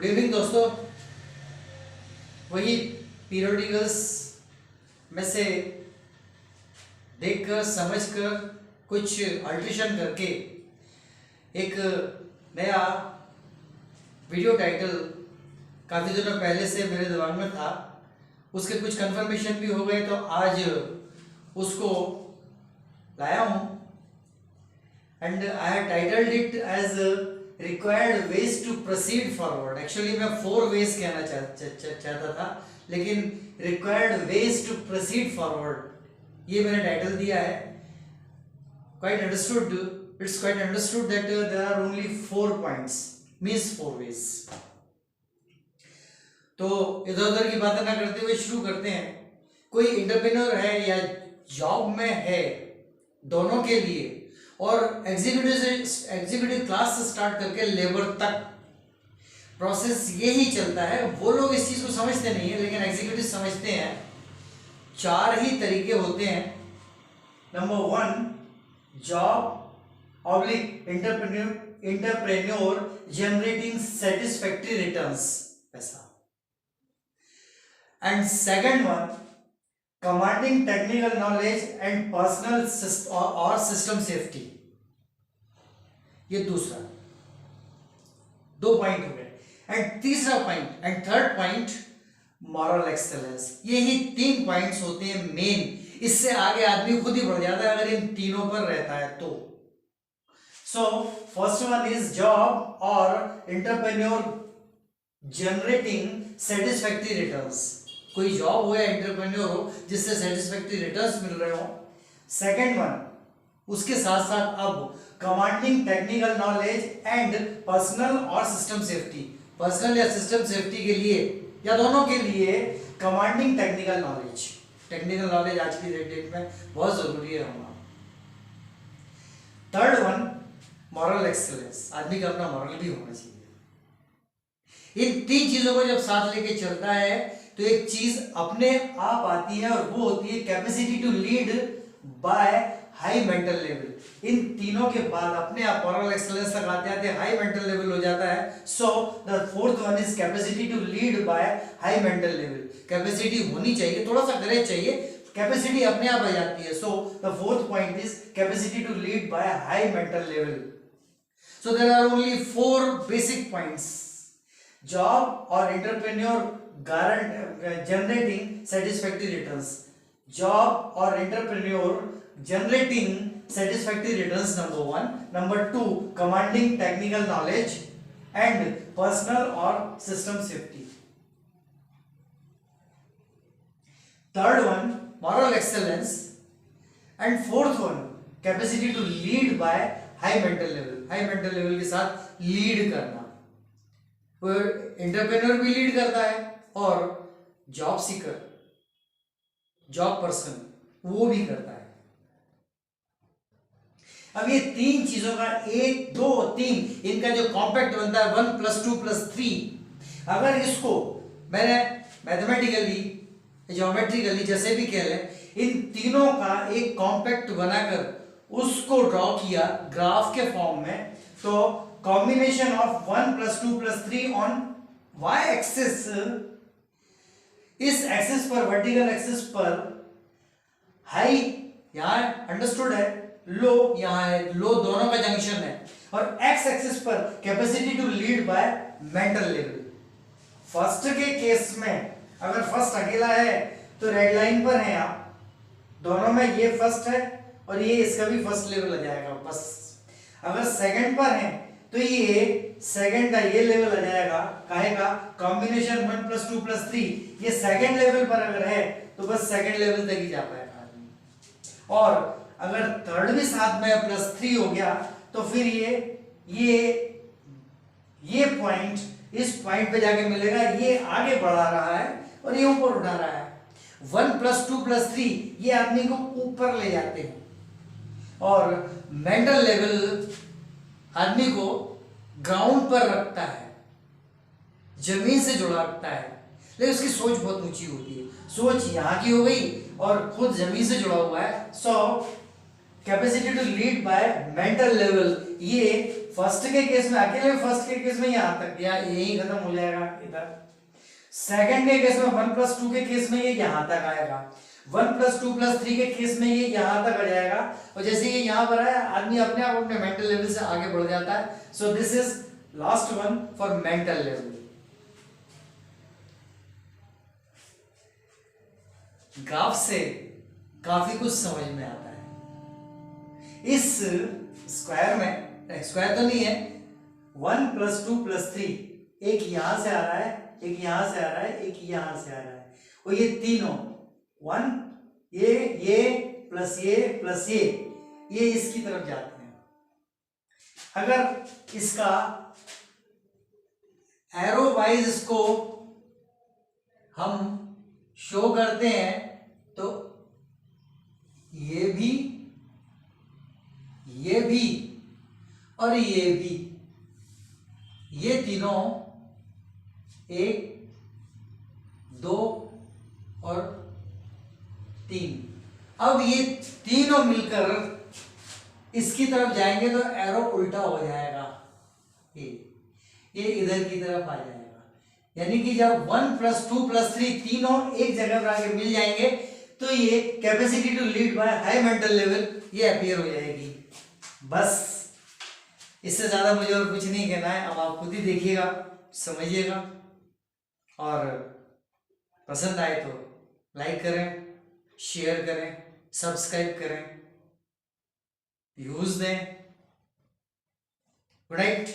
Good evening दोस्तों। वही periodicals में से देखकर समझकर कुछ अल्ट्रेशन करके एक नया वीडियो टाइटल काफ़ी दिनों पहले से मेरे दिमाग में था, उसके कुछ कंफर्मेशन भी हो गए तो आज उसको लाया हूँ। And I have titled it as required ways to proceed forward. Actually मैं 4 वेज कहना चाहता था, लेकिन required ways to proceed forward ये मैंने टाइटल दिया है। Quite understood, it's quite understood that there are only 4 points, means 4 ways. तो इधर उधर की बातें ना करते हुए शुरू करते हैं। कोई एंटरप्रेन्योर है या जॉब में है, दोनों के लिए, और एग्जीक्यूटिव क्लास से स्टार्ट करके लेबर तक प्रोसेस यही चलता है। वो लोग इस चीज को समझते नहीं है, लेकिन एग्जीक्यूटिव समझते हैं। 4 ही तरीके होते हैं। Number 1, job oblique entrepreneur generating satisfactory returns, पैसा। And second one, commanding technical knowledge and personal और सिस्टम सेफ्टी। ये दूसरा 2 पॉइंट हो गए। एंड तीसरा point and third point, moral excellence. यही 3 पॉइंट्स होते हैं मेन। इससे आगे आदमी खुद ही बढ़ जाता है अगर इन तीनों पर रहता है तो। So first one is job और एंटरप्रेन्योर जनरेटिंग सेटिस्फैक्टरी रिटर्न्स। कोई जॉब हो या एंटरप्रेन्योर हो जिससे सेटिस्फैक्टरी रिटर्न्स मिल रहे हो। सेकंड वन, उसके साथ साथ अब commanding technical knowledge and personal और सिस्टम सेफ्टी। पर्सनल या सिस्टम सेफ्टी के लिए या दोनों के लिए commanding technical knowledge. Technical knowledge आज की डेट में बहुत जरूरी है होना। Third one, moral excellence. आदमी का अपना मॉरल भी होना चाहिए। इन 3 चीजों को जब साथ लेके चलता है तो एक चीज अपने आप आती है, और वो होती है capacity to lead by high mental level. इन तीनों के बाद अपने आप मॉरल एक्सेलेंस तक आते आते हाई मेंटल लेवल हो जाता है। So the fourth one is capacity to lead by high mental level. Capacity होनी चाहिए, थोड़ा सा करेज चाहिए, कैपेसिटी अपने आप आ जाती है। So the fourth point is capacity to lead by high mental level. So there are only 4 basic points. Job और entrepreneur generating satisfactory returns. Job or entrepreneur generating satisfactory returns, number 1. Number 2, commanding technical knowledge and personal or system safety. Third one, moral excellence. And fourth one, capacity to lead by high mental level. High mental level के साथ lead करना। वो entrepreneur भी lead करता है और job seeker, job person, वो भी करता है। अब ये 3 चीजों का 1, 2, 3 इनका जो कॉम्पैक्ट बनता है 1 + 2 + 3, अगर इसको मैंने मैथमेटिकली, ज्योमेट्रिकली जैसे भी कह लें, इन तीनों का एक कॉम्पैक्ट बनाकर उसको ड्रॉ किया ग्राफ के फॉर्म में, तो combination of 1 + 2 + 3 on y axis, इस एक्सिस पर, वर्टिकल एक्सिस पर हाई यहां अंडरस्टूड है, लो यहां है, लो दोनों का जंक्शन है, और एक्स एक्सिस पर capacity to lead by mental level. First के केस में अगर फर्स्ट अकेला है तो रेड लाइन पर है आप, दोनों में ये फर्स्ट है और ये इसका भी फर्स्ट लेवल आ जाएगा बस। अगर सेकंड पर है तो ये सेकंड का ये लेवल आ जाएगा, कहेगा कॉम्बिनेशन 1 + 2 + 3। ये सेकंड लेवल पर अगर है तो बस सेकंड लेवल तक ही जा पाएगा आदमी। और अगर थर्ड भी साथ में +3 हो गया तो फिर ये पॉइंट इस पॉइंट पे जाके मिलेगा, ये आगे बढ़ा रहा है और ये ऊपर उठा रहा है। 1 + 2 + 3 ये आदमी को ऊपर ले जाते हैं, और मेंटल लेवल आदमी को ग्राउंड पर रखता है, जमीन से जुड़ा रखता है। लेकिन उसकी सोच बहुत ऊंची होती है, सोच यहाँ की हो गई और खुद जमीन से जुड़ा हुआ है। So capacity to lead by mental level, ये फर्स्ट के केस में, अकेले फर्स्ट के केस में यहाँ तक या यही खत्म हो जाएगा इधर। सेकंड के केस में 1 + 2 के केस में ये यहाँ तक आएगा, 1 + 2 + 3 के केस में ये यहाँ तक आ जाएगा। और जैसे ये यहाँ पर है, आदमी अपने आप अपने मेंटल लेवल से आगे बढ़ जाता है। So this is last one for mental level. Graph से काफी कुछ समझ में आता है। इस स्क्वायर में, स्क्वायर तो नहीं है, 1 + 2 + 3, एक यहां से आ रहा है, एक यहां से आ रहा है, एक यहां से आ रहा है, और ये तीनों 1 ये प्लस ये इसकी तरफ जाते हैं। अगर इसका एरो वाइज इसको हम शो करते हैं तो ये भी और ये भी, ये तीनों 1 2 और 3, अब ये तीनों मिलकर इसकी तरफ जाएंगे तो एरो उल्टा हो जाएगा, ये इधर की तरफ आ जाएगा। यानी कि जब 1 + 2 + 3 तीनों एक जगह पर आके मिल जाएंगे तो ये capacity to lead by high mental level ये अपीयर हो जाएगी। बस इससे ज्यादा मुझे और कुछ नहीं कहना है। अब आप खुद ही देखिएगा, समझिएगा, और पसंद आए तो लाइक करें, शेयर करें, सब्सक्राइब करें, व्यूज दें। Good night.